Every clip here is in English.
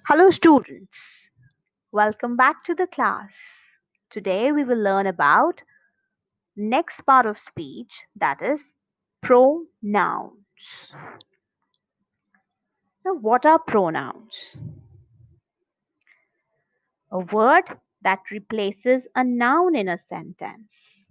Hello, students. Welcome back to the class. Today we will learn about next part of speech, that is pronouns. Now, what are pronouns? A word that replaces a noun in a sentence.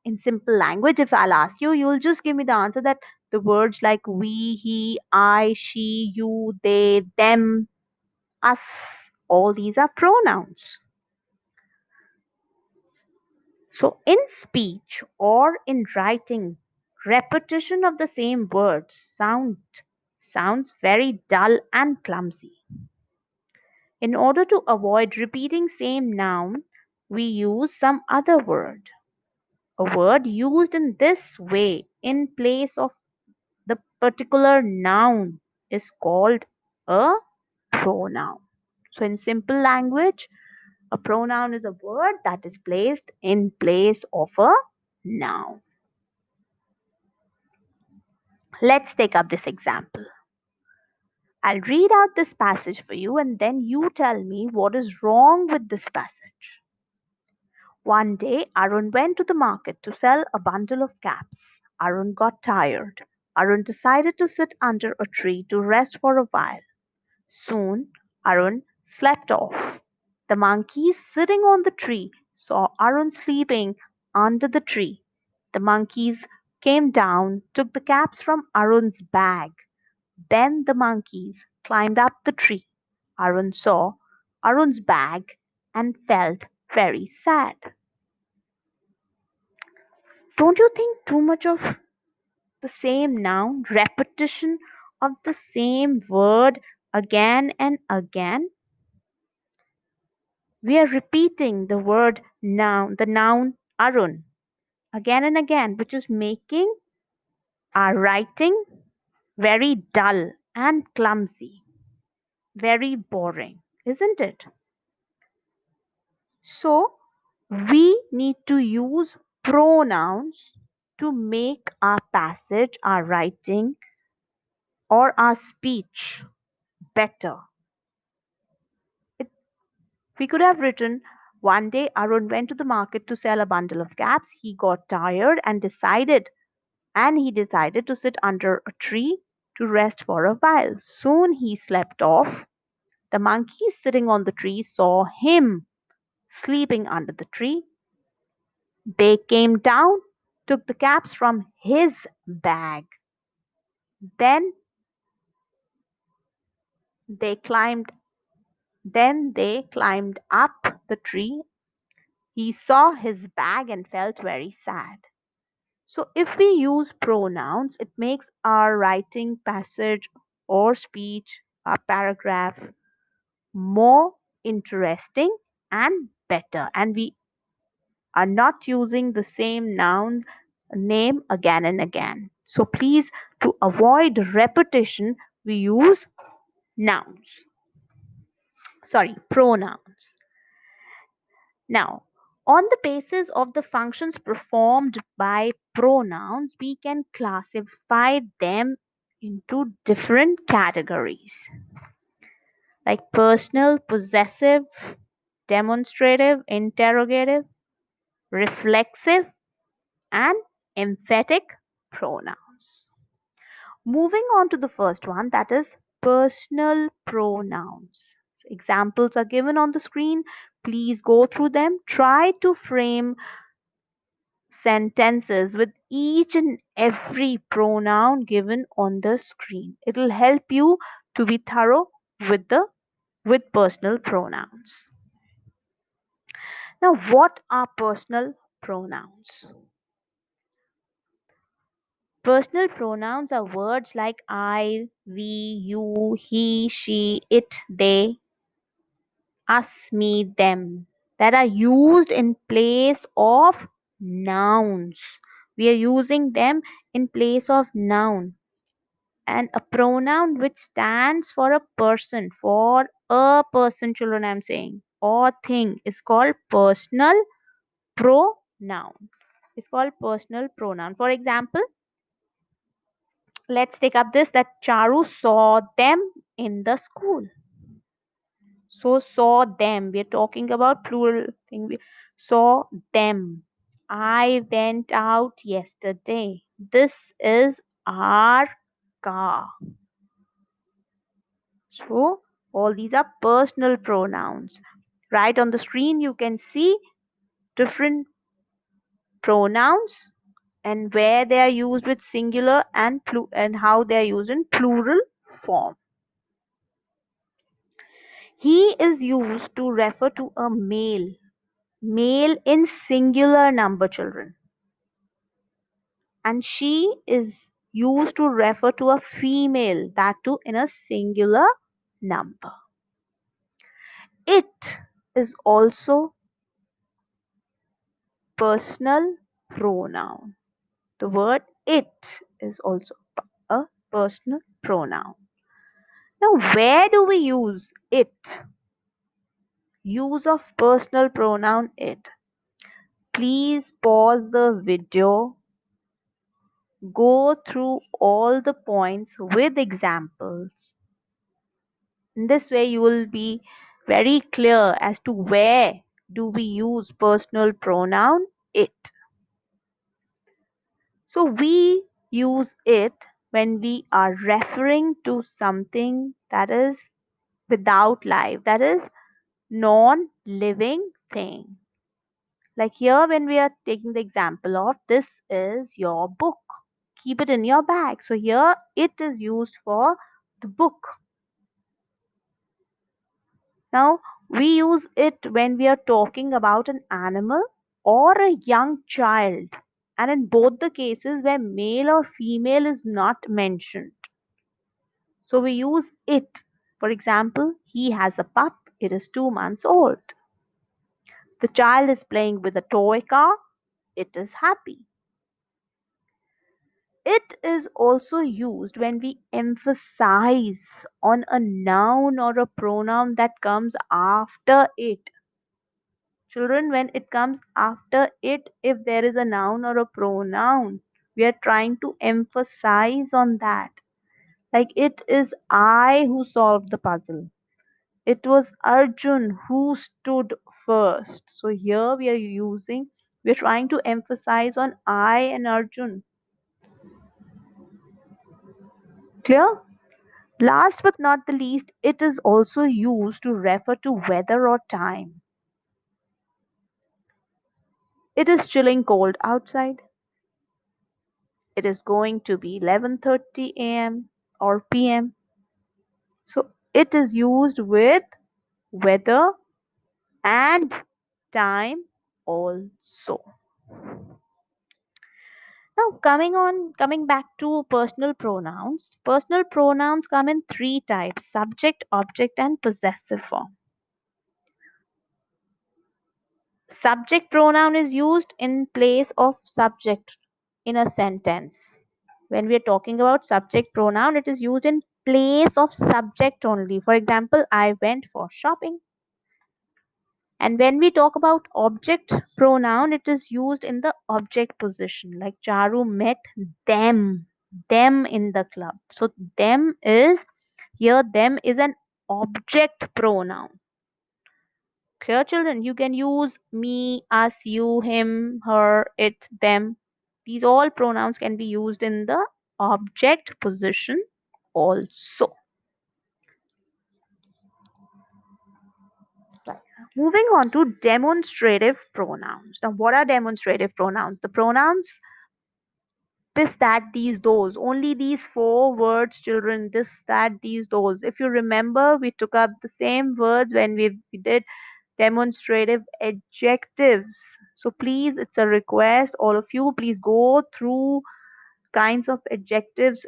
In simple language, if I'll ask you, you'll just give me the answer that the words like we, he, I, she, you, they, them, us, all these are pronouns. So, in speech or in writing, repetition of the same words sounds very dull and clumsy. In order to avoid repeating same noun, we use some other word. A word used in this way in place of the particular noun is called a pronoun. So, in simple language, a pronoun is a word that is placed in place of a noun. Let's take up this example. I'll read out this passage for you and then you tell me what is wrong with this passage. One day, Arun went to the market to sell a bundle of caps. Arun got tired. Arun decided to sit under a tree to rest for a while. Soon, Arun slept off. The monkeys sitting on the tree saw Arun sleeping under the tree. The monkeys came down, took the caps from Arun's bag. Then the monkeys climbed up the tree. Arun saw Arun's bag and felt very sad. Don't you think too much of the same noun, repetition of the same word again and again? We are repeating the word noun, the noun Arun, again and again, which is making our writing very dull and clumsy, very boring, isn't it? So, we need to use pronouns to make our passage, our writing, or our speech better. It, we could have written, one day Arun went to the market to sell a bundle of caps. He got tired and he decided to sit under a tree to rest for a while. Soon he slept off. The monkeys sitting on the tree saw him sleeping under the tree. They came down, took the caps from his bag. Then they climbed then they climbed up the tree. He saw his bag and felt very sad. So if we use pronouns, it makes our writing passage or speech, a paragraph more interesting and better. And we are not using the same noun name again and again. So please, to avoid repetition, we use nouns. Sorry, pronouns. Now, on the basis of the functions performed by pronouns, we can classify them into different categories like personal, possessive, demonstrative, interrogative, reflexive, and emphatic pronouns. Moving on to the first one, that is personal pronouns. So examples are given on the screen. Please go through them. Try to frame sentences with each and every pronoun given on the screen. It will help you to be thorough with personal pronouns. Now, what are personal pronouns? Personal pronouns are words like I, we, you, he, she, it, they, us, me, them that are used in place of nouns. We are using them in place of noun. And a pronoun which stands for a person, children, I'm saying, or thing is called personal pronoun. It's called personal pronoun. For example, let's take up this that Charu saw them in the school. So saw them. We're talking about plural thing. We saw them. I went out yesterday. This is our car. So all these are personal pronouns. Right on the screen you can see different pronouns and where they are used with singular and how they are used in plural form. He is used to refer to a male in singular number, children, and she is used to refer to a female, that too in a singular number. It is also personal pronoun. The word it is also a personal pronoun. Now, where do we use it? Use of personal pronoun it. Please pause the video, go through all the points with examples. In this way, you will be very clear as to where do we use personal pronoun it. So we use it when we are referring to something that is without life, that is non-living thing. Like here, when we are taking the example of this is your book, keep it in your bag. So here it is used for the book. Now we use it when we are talking about an animal or a young child, and in both the cases where male or female is not mentioned. So we use it. For example, he has a pup, it is 2 months old. The child is playing with a toy car, it is happy. It is also used when we emphasize on a noun or a pronoun that comes after it. Children, when it comes after it, if there is a noun or a pronoun, we are trying to emphasize on that. Like it is I who solved the puzzle. It was Arjun who stood first. So here we're trying to emphasize on I and Arjun. Clear? Last but not the least, it is also used to refer to weather or time. It is chilling cold outside. It is going to be 11:30 a.m. or p.m. So it is used with weather and time also. Now coming back to personal pronouns. Personal pronouns come in three types: subject, object, and possessive form. Subject pronoun is used in place of subject in a sentence. When we are talking about subject pronoun, it is used in place of subject only. For example, I went for shopping. And when we talk about object pronoun, it is used in the object position. Like Charu met them in the club. So them is an object pronoun. Clear, children? You can use me, us, you, him, her, it, them. These all pronouns can be used in the object position also. Right. Moving on to demonstrative pronouns. Now, what are demonstrative pronouns? The pronouns this, that, these, those. Only these four words, children. This, that, these, those. If you remember, we took up the same words when we did demonstrative adjectives. So please, it's a request, all of you, please go through kinds of adjectives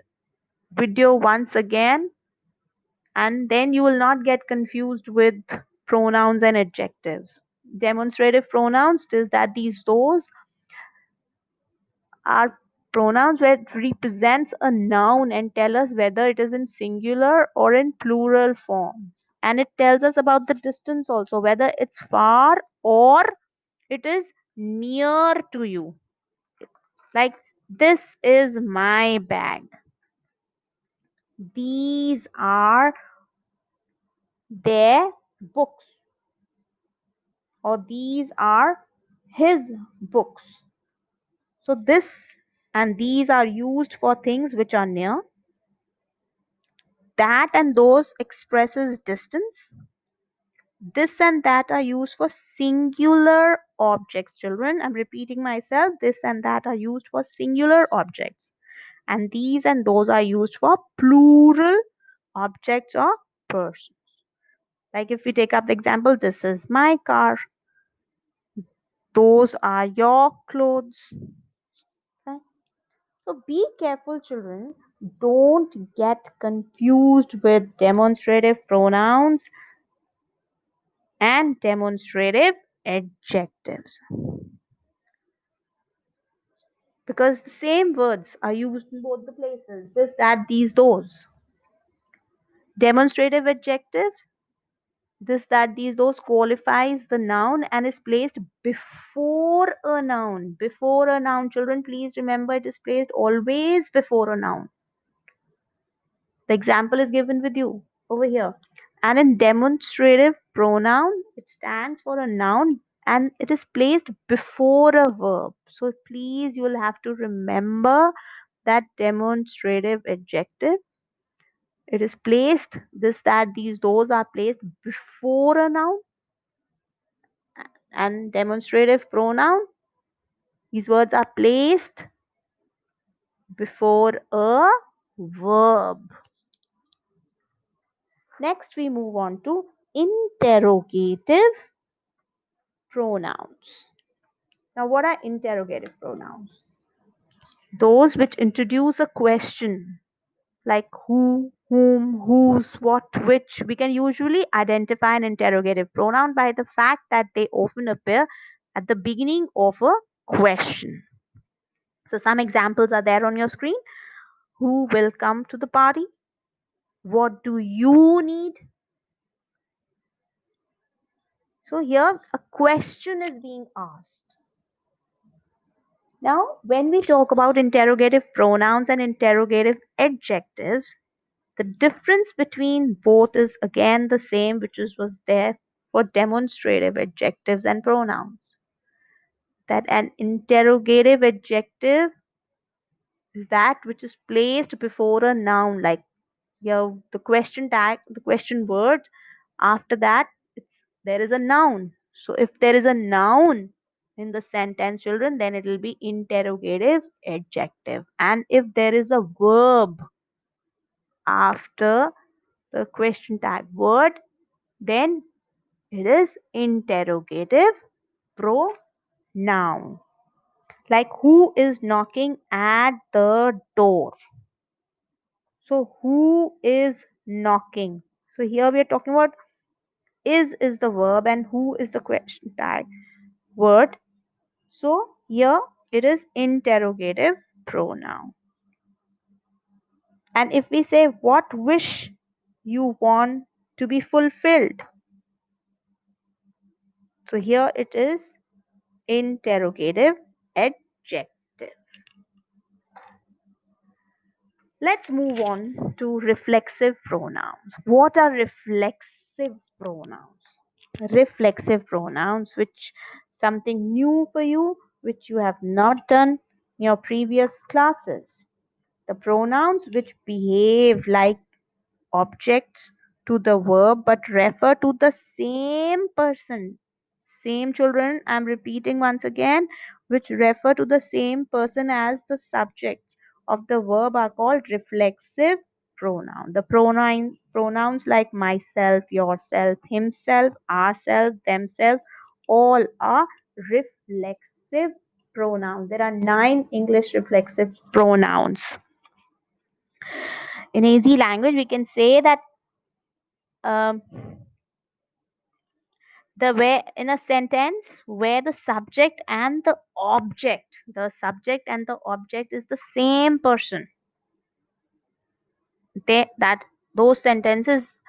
video once again, and then you will not get confused with pronouns and adjectives. Demonstrative pronouns, this, that, these, those are pronouns where it represents a noun and tell us whether it is in singular or in plural form. And it tells us about the distance also, whether it's far or it is near to you. Like, this is my bag. These are their books, or these are his books. So this and these are used for things which are near. That and those expresses distance. This and that are used for singular objects, children. I'm repeating myself. This and that are used for singular objects. And these and those are used for plural objects or persons. Like if we take up the example, this is my car, those are your clothes. Okay? So be careful, children. Don't get confused with demonstrative pronouns and demonstrative adjectives, because the same words are used in both the places. This, that, these, those. Demonstrative adjectives, this, that, these, those qualifies the noun and is placed before a noun. Before a noun, children, please remember it is placed always before a noun. The example is given with you over here. And in demonstrative pronoun, it stands for a noun and it is placed before a verb. So please, you will have to remember that demonstrative adjective. It is placed, this, that, these, those are placed before a noun. And demonstrative pronoun, these words are placed before a verb. Next, we move on to interrogative pronouns. Now, what are interrogative pronouns? Those which introduce a question like who, whom, whose, what, which. We can usually identify an interrogative pronoun by the fact that they often appear at the beginning of a question. So, some examples are there on your screen. Who will come to the party? What do you need? So, here a question is being asked. Now, when we talk about interrogative pronouns and interrogative adjectives, the difference between both is again the same, which was there for demonstrative adjectives and pronouns. That an interrogative adjective is that which is placed before a noun, like the question tag, the question word. After that, there is a noun. So if there is a noun in the sentence, children, then it will be interrogative adjective. And if there is a verb after the question tag word, then it is interrogative pronoun. Like who is knocking at the door? So who is knocking? So here we are talking about is the verb and who is the question tag word. So here it is interrogative pronoun. And if we say what wish you want to be fulfilled, so here it is interrogative adjective. Let's move on to reflexive pronouns. What are reflexive pronouns? Reflexive pronouns, which something new for you, which you have not done in your previous classes. The pronouns which behave like objects to the verb but refer to the same person. Same, children, I'm repeating once again, which refer to the same person as the subjects of the verb are called reflexive pronoun. The pronouns like myself, yourself, himself, ourselves, themselves, all are reflexive pronouns. There are 9 English reflexive pronouns. In easy language, we can say that um, the way in a sentence where the subject and the object is the same person, that those sentences,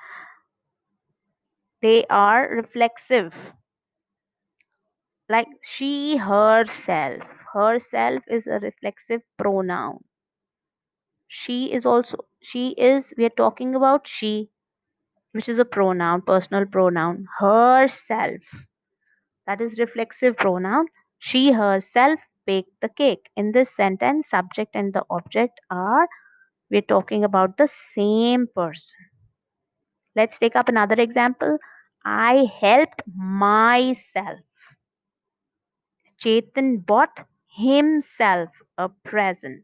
they are reflexive. Like she, herself is a reflexive pronoun. She is, we are talking about she. which is a pronoun, personal pronoun. Herself, that is reflexive pronoun. She herself baked the cake. In this sentence, subject and the object are, we're talking about the same person. Let's take up another example. I helped myself. Chetan bought himself a present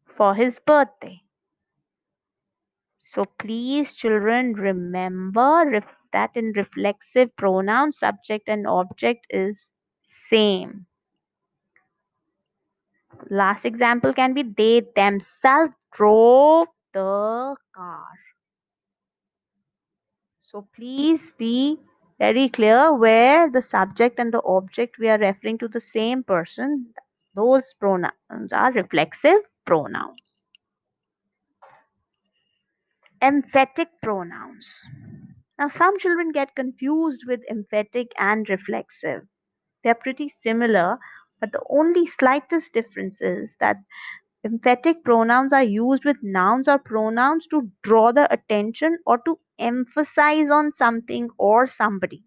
for his birthday. So please, children, remember that in reflexive pronoun, subject and object is same. Last example can be they themselves drove the car. So please be very clear where the subject and the object we are referring to the same person. Those pronouns are reflexive pronouns. Emphatic pronouns. Now, some children get confused with emphatic and reflexive. They're pretty similar, but the only slightest difference is that emphatic pronouns are used with nouns or pronouns to draw the attention or to emphasize on something or somebody.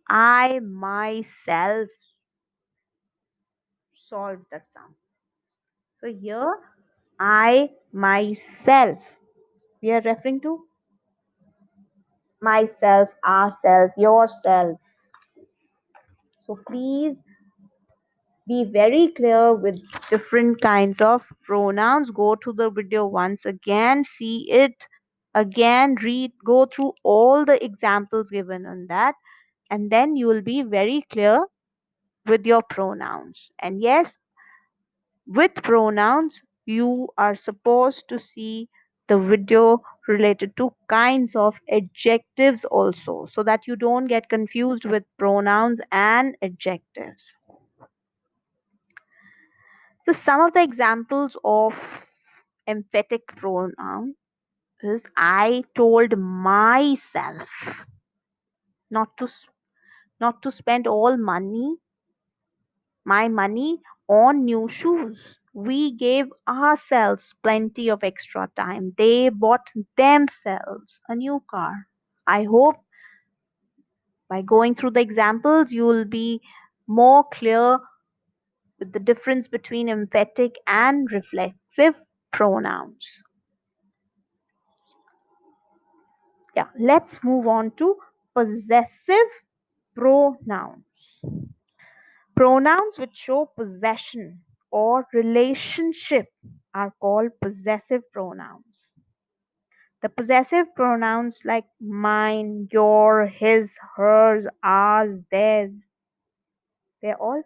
I myself solved that sum. So here, I myself, we are referring to myself, ourself, yourself. So please be very clear with different kinds of pronouns. Go to the video once again, see it again, read, go through all the examples given on that, and then you will be very clear with your pronouns. And yes, with pronouns, you are supposed to see the video related to kinds of adjectives also, so that you don't get confused with pronouns and adjectives. So some of the examples of emphatic pronoun is I told myself not to not to spend all my money on new shoes. We gave ourselves plenty of extra time. They bought themselves a new car. I hope by going through the examples you will be more clear with the difference between emphatic and reflexive pronouns. Yeah, let's move on to possessive pronouns. Pronouns which show possession or relationship are called possessive pronouns. The possessive pronouns like mine, your, his, hers, ours, theirs, they're all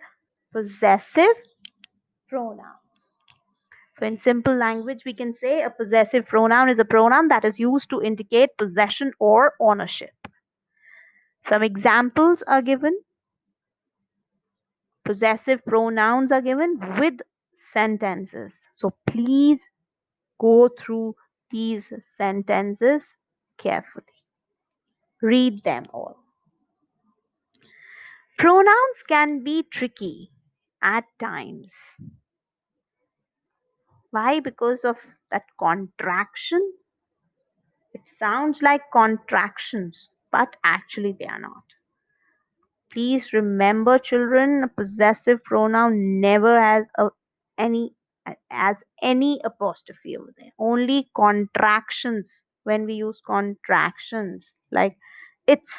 possessive pronouns. So, in simple language, we can say a possessive pronoun is a pronoun that is used to indicate possession or ownership. Some examples are given. Possessive pronouns are given with sentences. So please go through these sentences carefully. Read them all. Pronouns can be tricky at times. Why? Because of that contraction. It sounds like contractions, but actually they are not. Please remember, children, a possessive pronoun never has any any apostrophe over there. Only contractions. When we use contractions, like it's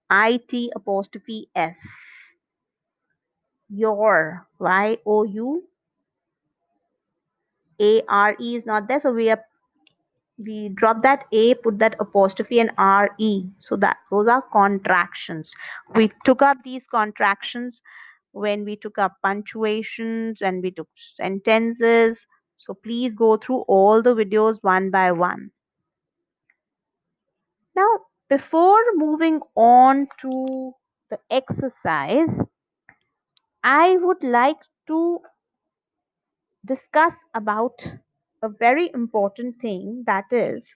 it apostrophe s, your youre is not there, so we drop that a, put that apostrophe and re, so that those are contractions. We took up these contractions when we took up punctuations and we took sentences. So please go through all the videos one by one. Now, before moving on to the exercise, I would like to discuss about a very important thing, that is,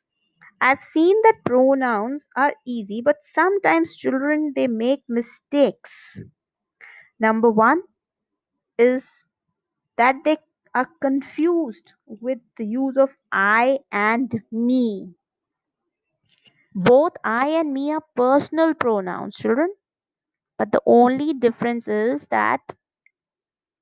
I've seen that pronouns are easy, but sometimes children they make mistakes. Number one is that they are confused with the use of I and me. Both I and me are personal pronouns, children, but the only difference is that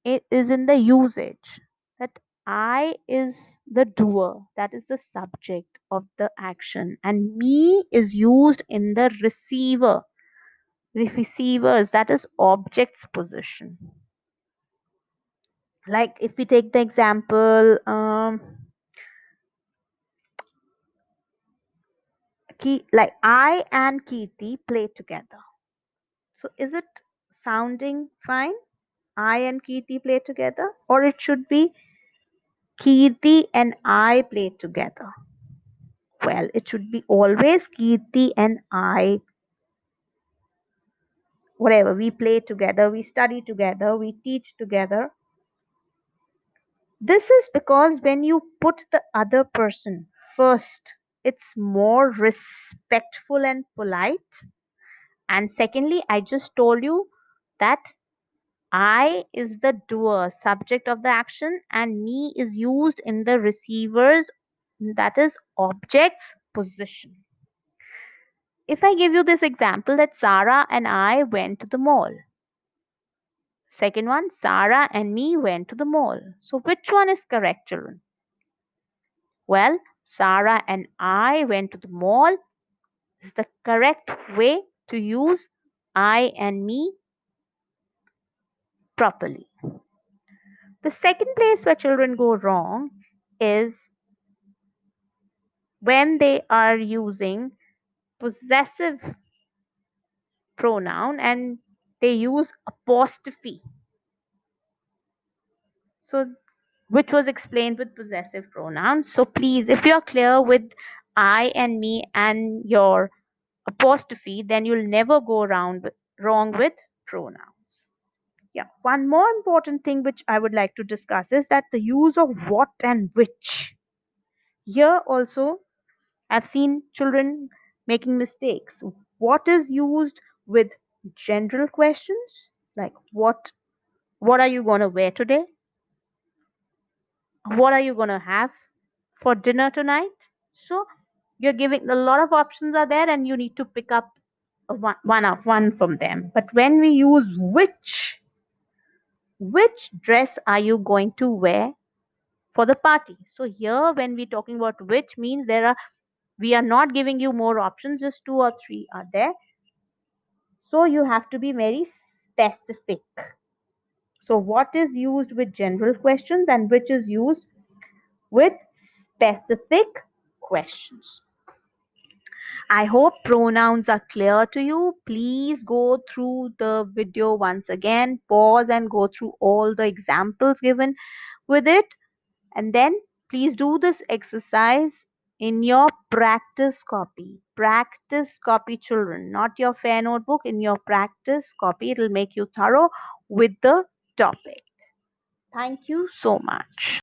it is in the usage. That I is the doer, that is the subject of the action, and me is used in the receivers, that is object's position. Like if we take the example, like I and Kirti play together. So is it sounding fine? I and Kirti play together, or it should be Kirti and I play together. Well, it should be always Kirti and I, whatever. We play together, we study together, we teach together. This is because when you put the other person first, it's more respectful and polite. And secondly, I just told you that I is the doer, subject of the action, and me is used in the receiver's, that is object's position. If I give you this example that Sarah and I went to the mall. Second one, Sarah and me went to the mall. So which one is correct, children? Well, Sarah and I went to the mall is the correct way to use I and me properly. The second place where children go wrong is when they are using possessive pronoun and they use apostrophe. So which was explained with possessive pronouns. So please, if you're clear with I and me and your apostrophe, then you'll never go around wrong with pronouns. Yeah. One more important thing which I would like to discuss is that the use of what and which. Here also, I've seen children making mistakes. What is used with general questions like what are you going to wear today? What are you going to have for dinner tonight? So you're giving a lot of options are there and you need to pick up one from them. But when we use which dress are you going to wear for the party? So here when we're talking about which means we are not giving you more options, just two or three are there. So you have to be very specific. So what is used with general questions and which is used with specific questions. I hope pronouns are clear to you. Please go through the video once again, pause and go through all the examples given with it. And then please do this exercise in your practice copy. Practice copy, children, not your fair notebook, in your practice copy. It will make you thorough with the topic. Thank you so much.